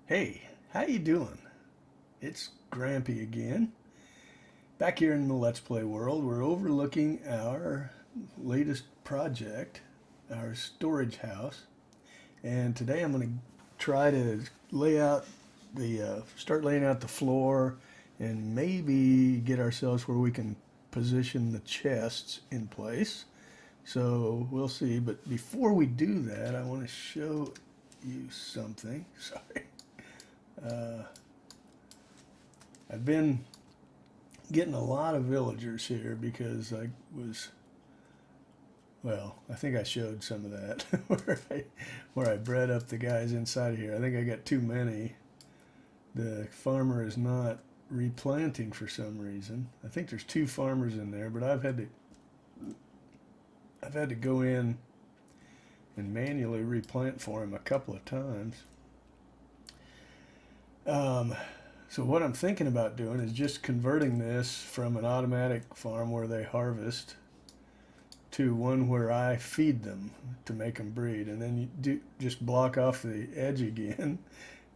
Hey, how you doing? It's Grampy again. Back here in the Let's Play world, we're overlooking our latest project, our storage house. And today I'm going to try to start laying out the floor and maybe get ourselves where we can position the chests in place. So we'll see. But before we do that, I want to show you something. Sorry. Uh, I've been getting a lot of villagers here because I think I showed some of that where I bred up the guys inside of here. I think I got too many. The farmer is not replanting for some reason. I think there's two farmers in there, but I've had to go in and manually replant for him a couple of times. So what I'm thinking about doing is just converting this from an automatic farm where they harvest to one where I feed them to make them breed, and then just block off the edge again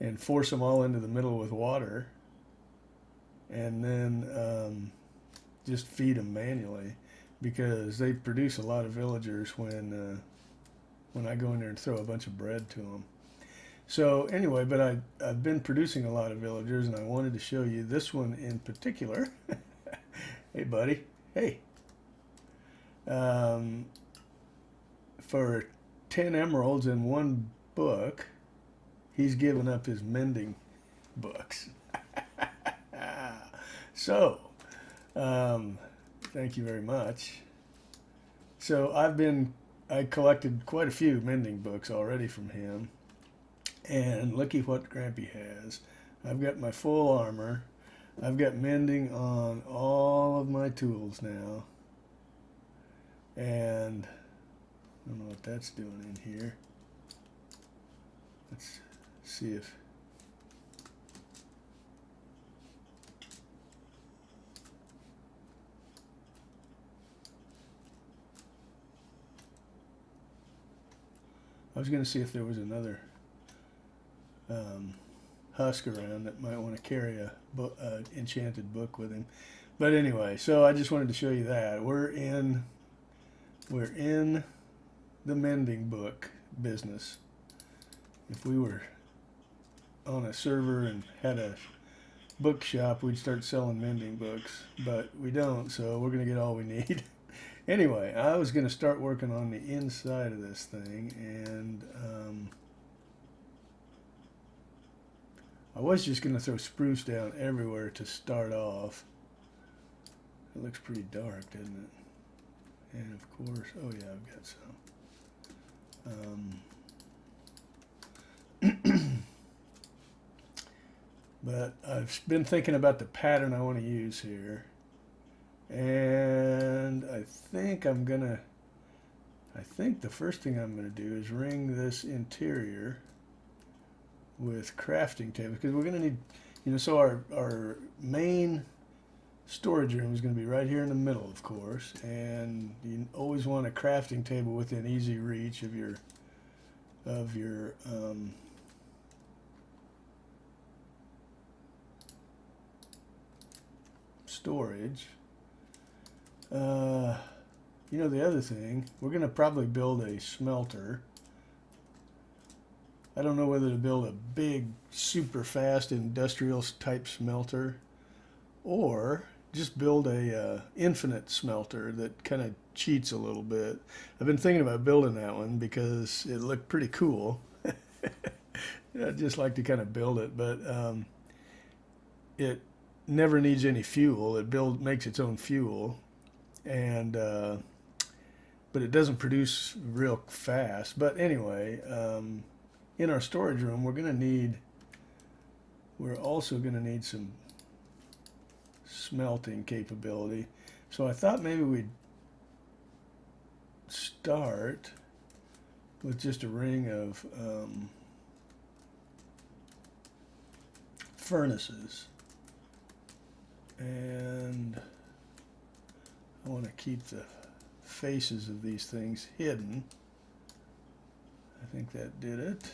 and force them all into the middle with water, and then just feed them manually because they produce a lot of villagers when I go in there and throw a bunch of bread to them. So anyway, but I've been producing a lot of villagers, and I wanted to show you this one in particular. Hey, buddy. Hey. For 10 emeralds and one book, he's given up his mending books. So, thank you very much. So I collected quite a few mending books already from him. And looky what Grampy has. I've got my full armor. I've got mending on all of my tools now. And I don't know what that's doing in here. Let's see if... I was going to see if there was another husk around that might want to carry a enchanted book with him. But anyway, so I just wanted to show you that we're in the mending book business. If we were on a server and had a bookshop, we'd start selling mending books, but we don't, so we're going to get all we need. Anyway, I was going to start working on the inside of this thing, and I was just going to throw spruce down everywhere to start off. It looks pretty dark, doesn't it? And of course, oh yeah, I've got some. But I've been thinking about the pattern I want to use here. And I think the first thing I'm going to do is ring this interior with crafting tables, because we're going to need, so our main storage room is going to be right here in the middle, of course, and you always want a crafting table within easy reach of your storage. The other thing, we're going to probably build a smelter. I don't know whether to build a big, super fast industrial type smelter, or just build a infinite smelter that kind of cheats a little bit. I've been thinking about building that one because it looked pretty cool. I'd just like to kind of build it, but it never needs any fuel. It makes its own fuel, and but it doesn't produce real fast. But anyway, in our storage room, we're also going to need some smelting capability. So I thought maybe we'd start with just a ring of furnaces, and I want to keep the faces of these things hidden. I think that did it.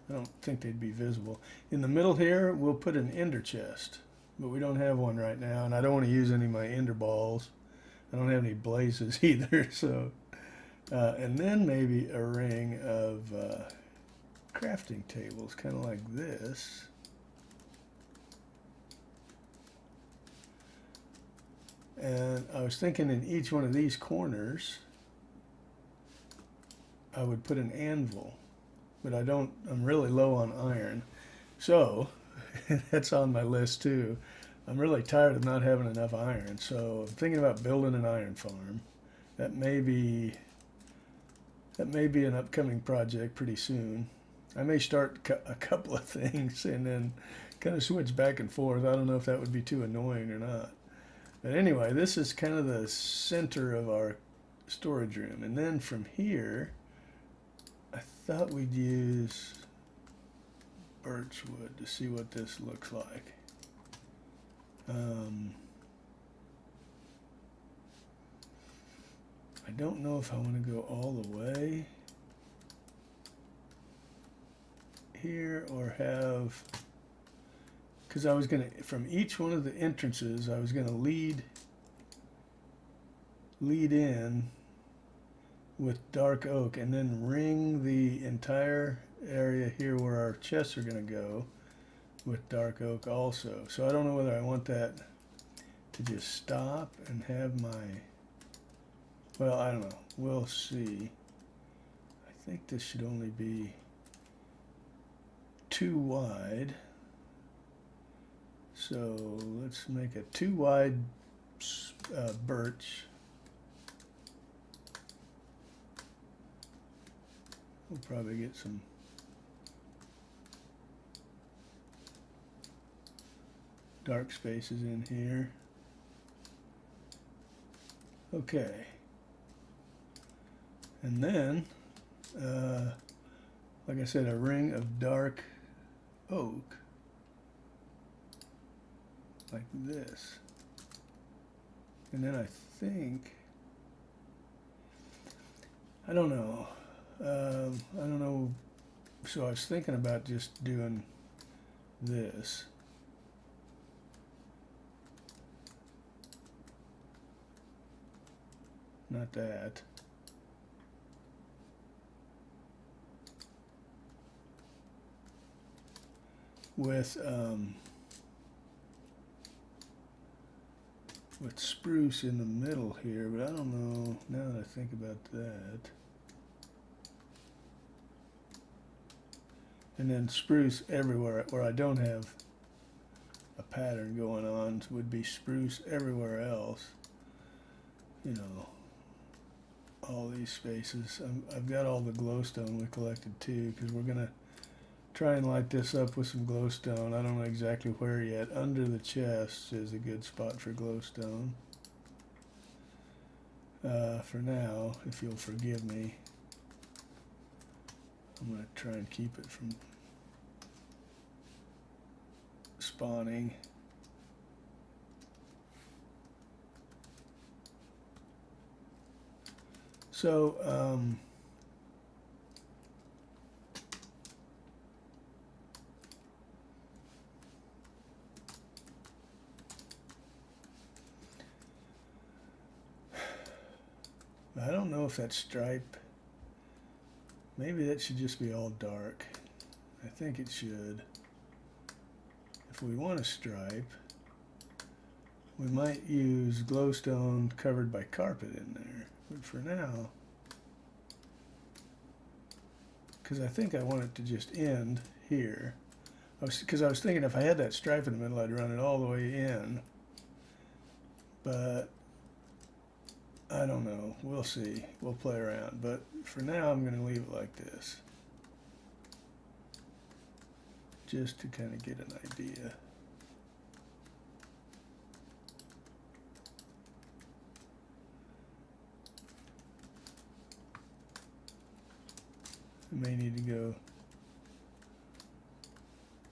I don't think they'd be visible. In the middle here, we'll put an ender chest, but we don't have one right now, and I don't want to use any of my ender balls. I don't have any blazes either, so. And then maybe a ring of crafting tables, kind of like this. And I was thinking in each one of these corners, I would put an anvil, but I'm really low on iron. So, that's on my list too. I'm really tired of not having enough iron, so I'm thinking about building an iron farm. That may be an upcoming project pretty soon. I may start a couple of things and then kind of switch back and forth. I don't know if that would be too annoying or not. But anyway, this is kind of the center of our storage room. And then from here, I thought we'd use birch wood to see what this looks like. I don't know if I want to go all the way here or have, because I was going to, from each one of the entrances, I was going to lead in with dark oak and then ring the entire area here where our chests are going to go with dark oak also. So I don't know whether I want that to just stop and have my, well, I don't know. We'll see. I think this should only be 2 wide. So let's make a 2 wide birch. We'll probably get some dark spaces in here. Okay. And then, like I said, a ring of dark oak, like this. And then I think, I don't know. I don't know. So I was thinking about just doing this. Not that. With spruce in the middle here, but I don't know, now that I think about that. And then spruce everywhere where I don't have a pattern going on would be spruce everywhere else. You know, all these spaces. I've got all the glowstone we collected too, because we're going to try and light this up with some glowstone. I don't know exactly where yet. Under the chest is a good spot for glowstone. For now, if you'll forgive me, I'm going to try and keep it from spawning. So, I don't know if that stripe, maybe that should just be all dark. I think it should. If we want a stripe, we might use glowstone covered by carpet in there. But for now, because I think I want it to just end here. Because I was thinking if I had that stripe in the middle, I'd run it all the way in. But I don't know. We'll see. We'll play around. But for now, I'm going to leave it like this. Just to kind of get an idea. I may need to go.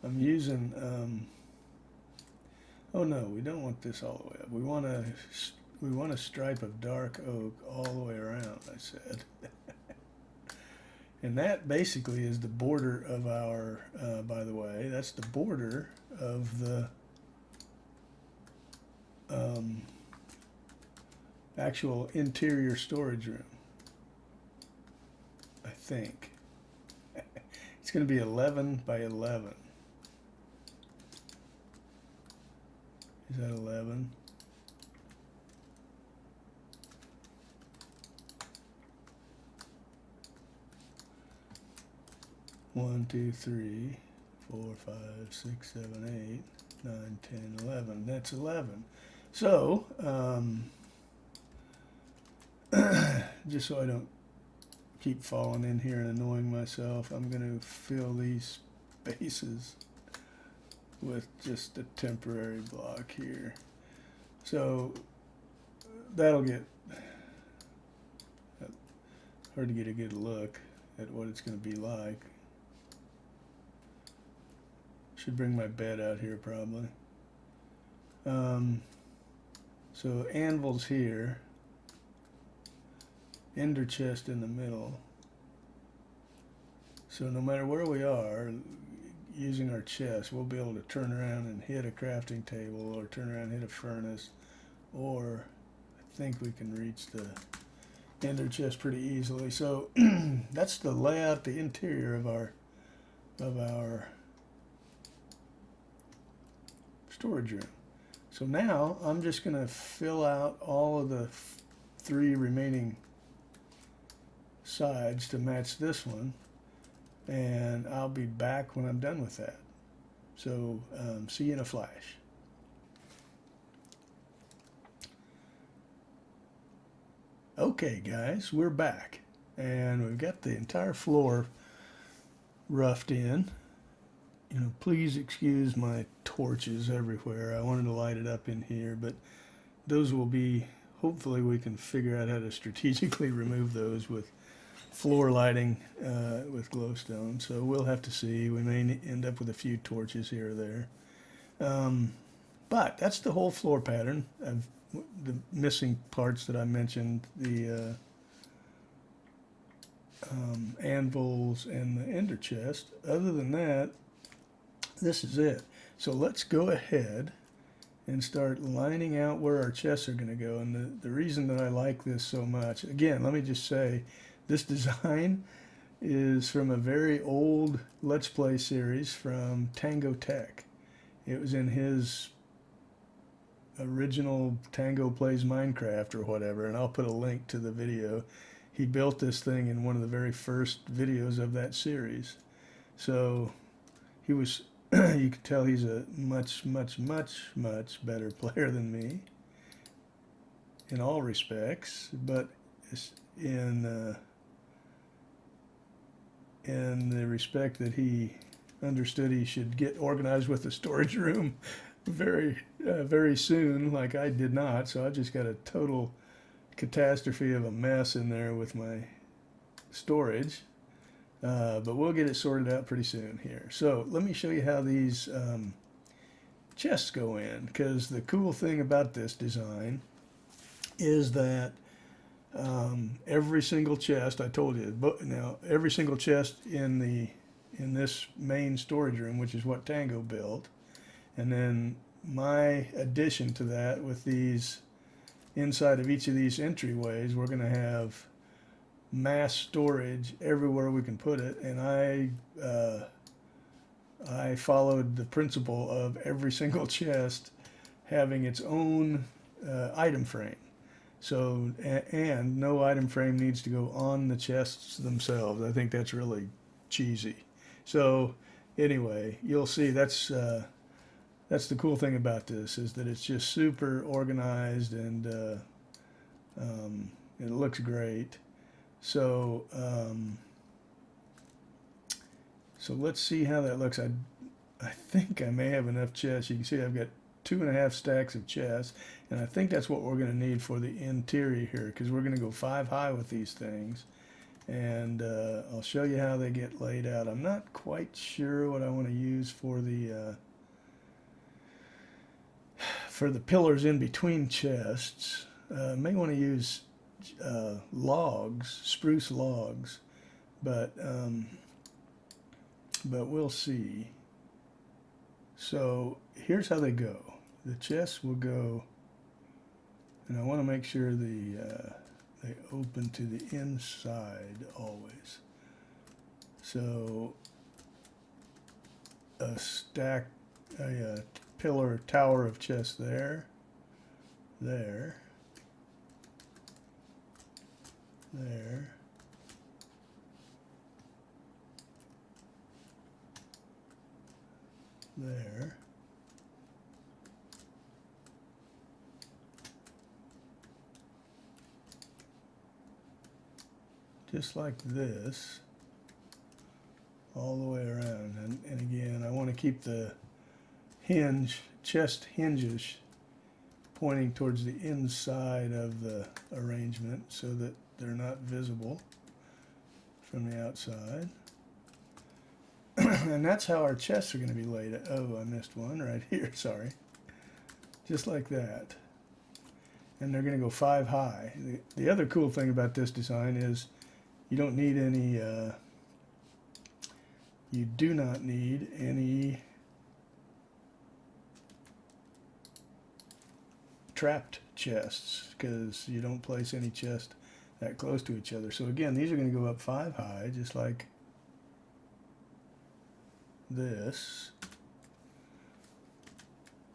I'm using, oh no, we don't want this all the way up. We want a stripe of dark oak all the way around, I said. And that basically is the border of our, by the way, that's the border of the actual interior storage room, I think. It's going to be 11 by 11. Is that 11? One, two, three, 4, 5, 6, 7, 8, 9, 10, 11. That's 11. So, just so I don't keep falling in here and annoying myself, I'm going to fill these spaces with just a temporary block here. So that'll get hard to get a good look at what it's going to be like. Should bring my bed out here probably. So anvil's here, ender chest in the middle. So no matter where we are, using our chest, we'll be able to turn around and hit a crafting table, or turn around and hit a furnace, or I think we can reach the ender chest pretty easily. So that's the layout, the interior of our storage room. So now I'm just going to fill out all of the 3 remaining sides to match this one, and I'll be back when I'm done with that. So see you in a flash. Okay guys, we're back, and we've got the entire floor roughed in. You know, please excuse my torches everywhere. I wanted to light it up in here, but those will be, hopefully we can figure out how to strategically remove those with floor lighting with glowstone. So we'll have to see. We may end up with a few torches here or there. But that's the whole floor pattern of the missing parts that I mentioned, the anvils and the ender chest. Other than that, this is it. So let's go ahead and start lining out where our chests are going to go. And the reason that I like this so much, again, let me just say, this design is from a very old Let's Play series from Tango Tech. It was in his original Tango Plays Minecraft or whatever, and I'll put a link to the video. He built this thing in one of the very first videos of that series. So he was, you can tell he's a much better player than me in all respects, but in the respect that he understood he should get organized with the storage room very soon, like I did not. So I just got a total catastrophe of a mess in there with my storage. But we'll get it sorted out pretty soon here. So let me show you how these chests go in, because the cool thing about this design is that every single chest, I told you, but now every single chest in this main storage room, which is what Tango built, and then my addition to that with these inside of each of these entryways, we're going to have mass storage everywhere we can put it. And I followed the principle of every single chest having its own item frame. So, and no item frame needs to go on the chests themselves. I think that's really cheesy. So anyway, you'll see that's the cool thing about this, is that it's just super organized, and it looks great. So so let's see how that looks. I think I may have enough chests. You can see I've got 2.5 stacks of chests, and I think that's what we're going to need for the interior here, because we're going to go 5 high with these things. And I'll show you how they get laid out. I'm not quite sure what I want to use for the pillars in between chests. May want to use logs, spruce logs. but we'll see. So here's how they go. The chests will go, and I want to make sure they open to the inside always. So a stack, a pillar tower of chests there, there, there, there, just like this, all the way around. And again, I want to keep the chest hinges pointing towards the inside of the arrangement so that they're not visible from the outside. And that's how our chests are going to be laid. Oh, I missed one right here, sorry. Just like that. And they're going to go 5 high. The other cool thing about this design is you don't need any, you do not need any trapped chests, because you don't place any chest that close to each other. So again, these are going to go up 5 high, just like this.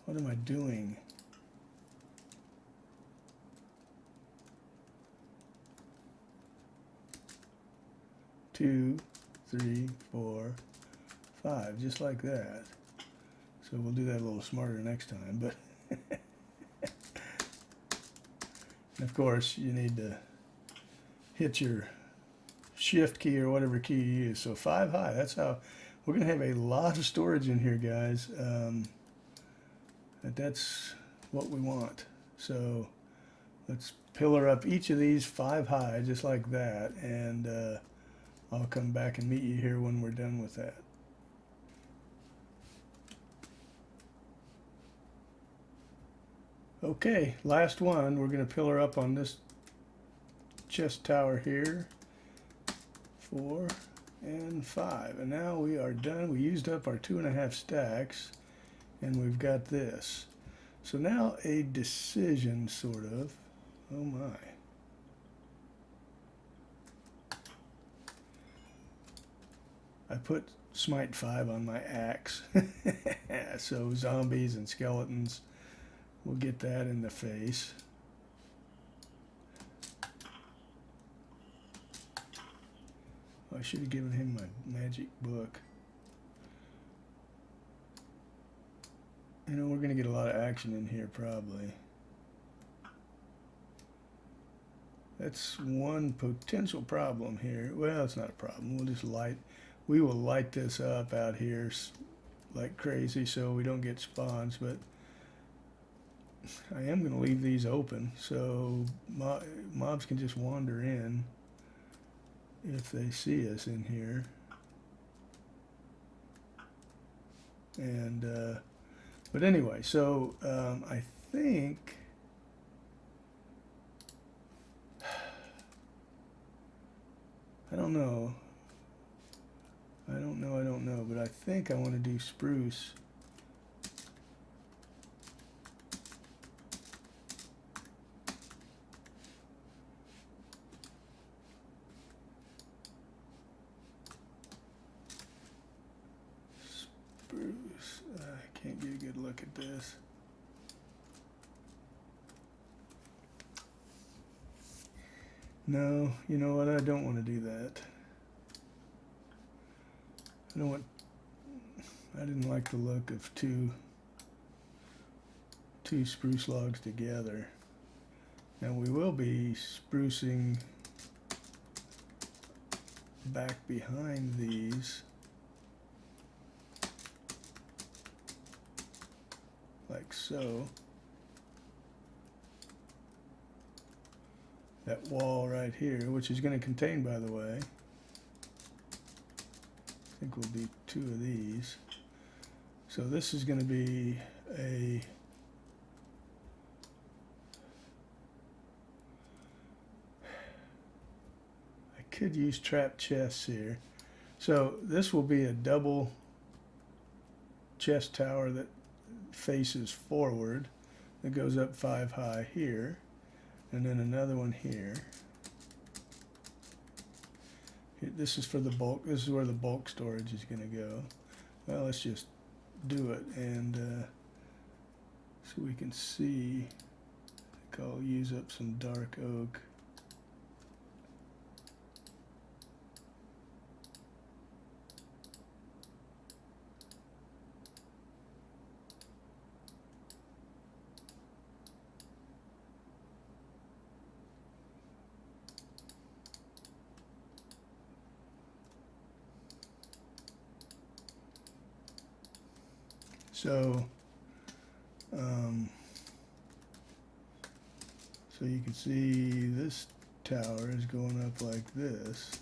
What am I doing? Two, 3, 4, 5, just like that. So we'll do that a little smarter next time. But of course, you need to hit your shift key or whatever key you use. So 5 high, that's how we're going to have a lot of storage in here, guys. That's what we want. So let's pillar up each of these 5 high, just like that. And I'll come back and meet you here when we're done with that. Okay, last one. We're going to pillar up on this chest tower here. 4 and 5. And now we are done. We used up our 2.5 stacks, and we've got this. So now a decision, sort of. Oh my. I put Smite 5 on my axe. So zombies and skeletons, we'll get that in the face. I should have given him my magic book. You know, we're going to get a lot of action in here probably. That's one potential problem here. Well, it's not a problem. We'll just we will light this up out here like crazy so we don't get spawns, but I am going to leave these open so mobs can just wander in if they see us in here. And but anyway, so I think I don't know, but I think I want to do spruce. I can't get a good look at this. No, you know what? I don't want to do that. I didn't like the look of two spruce logs together. Now we will be sprucing back behind these, like so. That wall right here, which is going to contain, by the way, I think we'll do 2 of these. So this is going to be a I could use trap chests here. So this will be a double chest tower that faces forward, that goes up 5 high here, and then another one here. This is for the bulk. This is where the bulk storage is going to go. Well, let's just do it, and so we can see. I think I'll use up some dark oak. So, so you can see this tower is going up like this.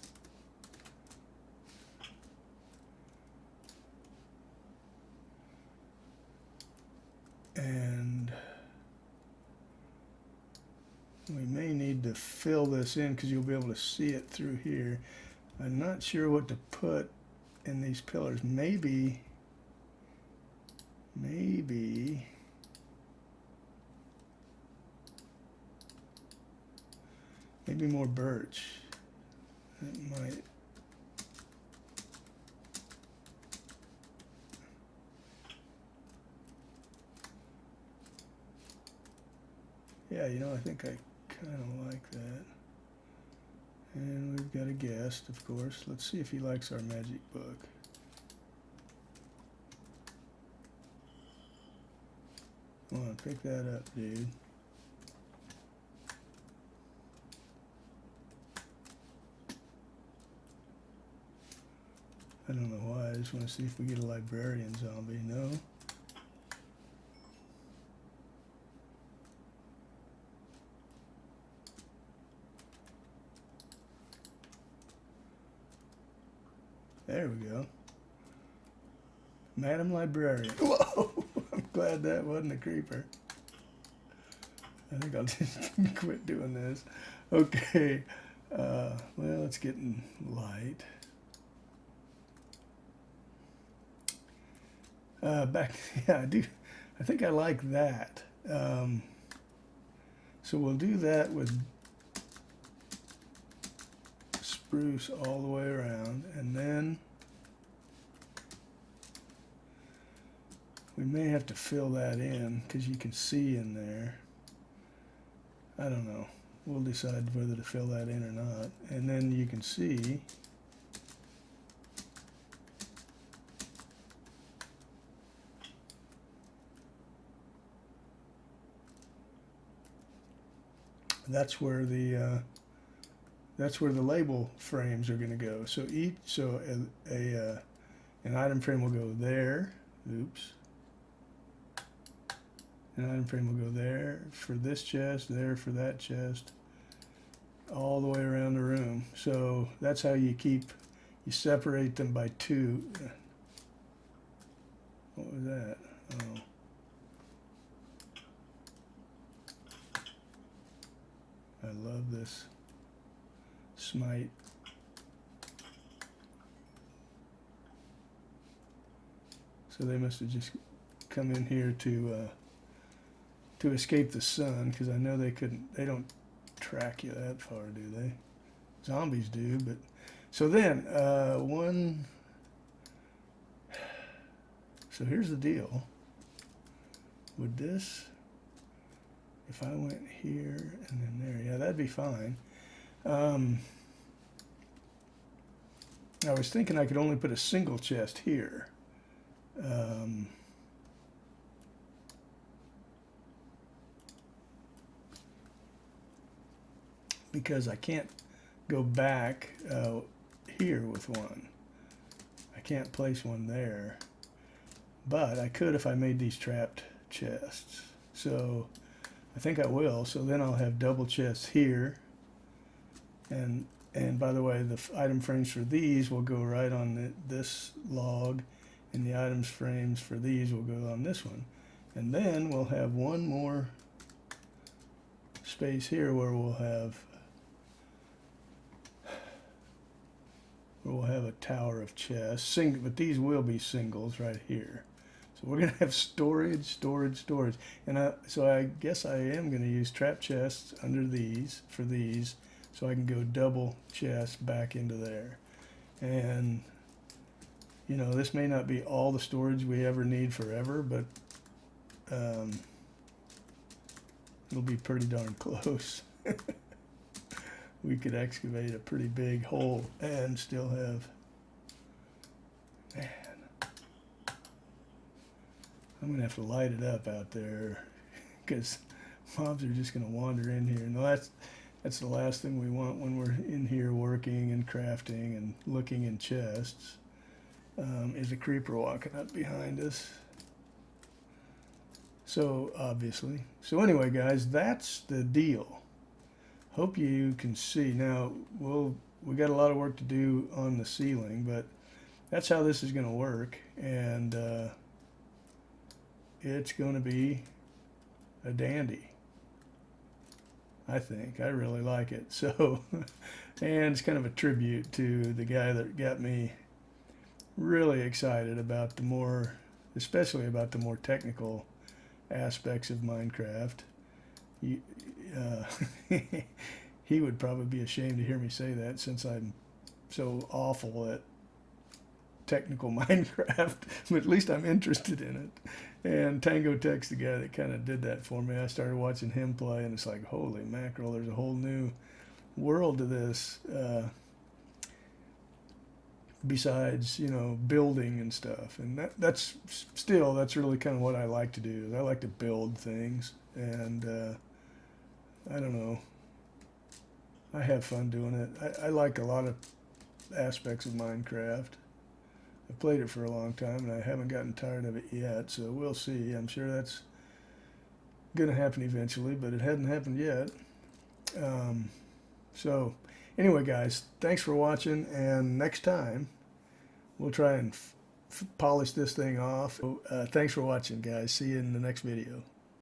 And we may need to fill this in because you'll be able to see it through here. I'm not sure what to put in these pillars. Maybe more birch. It might. Yeah, you know, I think I kind of like that. And we've got a guest, of course. Let's see if he likes our magic book. Come on, pick that up, dude. I don't know why. I just want to see if we get a librarian zombie. No. There we go. Madam Librarian. Whoa! I'm glad that wasn't a creeper. I think I'll just quit doing this. Okay. Well, it's getting light. Yeah, I do. I think I like that. So we'll do that with spruce all the way around, and then we may have to fill that in because you can see in there. I don't know. We'll decide whether to fill that in or not. And then you can see that's where the label frames are going to go. So an item frame will go there. Oops. An item frame will go there for this chest, there for that chest, all the way around the room. So that's how you separate them by 2. What was that? Oh. I love this smite. So they must have just come in here to escape the sun, because I know they don't track you that far, do they? Zombies do, but so then so here's the deal. Would this, if I went here and then there, yeah, that'd be fine. I was thinking I could only put a single chest here. Because I can't go back here with one. I can't place one there. But I could if I made these trapped chests. So I think I will. So then I'll have double chests here. And by the way, the item frames for these will go right on this log, and the items frames for these will go on this one. And then we'll have one more space here where we'll have where we'll have a tower of chests. But these will be singles right here. So we're going to have storage, storage, storage. And so I guess I am going to use trap chests under these for these, so I can go double chest back into there. And, you know, this may not be all the storage we ever need forever, but it'll be pretty darn close. We could excavate a pretty big hole and still have, man, I'm going to have to light it up out there because mobs are just going to wander in here. No, that's the last thing we want when we're in here working and crafting and looking in chests, is a creeper walking up behind us. So, obviously. So anyway, guys, that's the deal. Hope you can see. Now, we got a lot of work to do on the ceiling, but that's how this is going to work. And it's going to be a dandy. I think. I really like it. So, and it's kind of a tribute to the guy that got me really excited about especially about the more technical aspects of Minecraft. He would probably be ashamed to hear me say that, since I'm so awful at technical Minecraft, but at least I'm interested in it. And Tango Tech's the guy that kind of did that for me. I started watching him play, and it's like, holy mackerel, there's a whole new world to this, besides, you know, building and stuff. And that's really kind of what I like to do. I like to build things, and I don't know, I have fun doing it. I like a lot of aspects of Minecraft. I've played it for a long time, and I haven't gotten tired of it yet, so we'll see. I'm sure that's going to happen eventually, but it hasn't happened yet. So anyway, guys, thanks for watching, and next time we'll try and polish this thing off. Thanks for watching, guys. See you in the next video.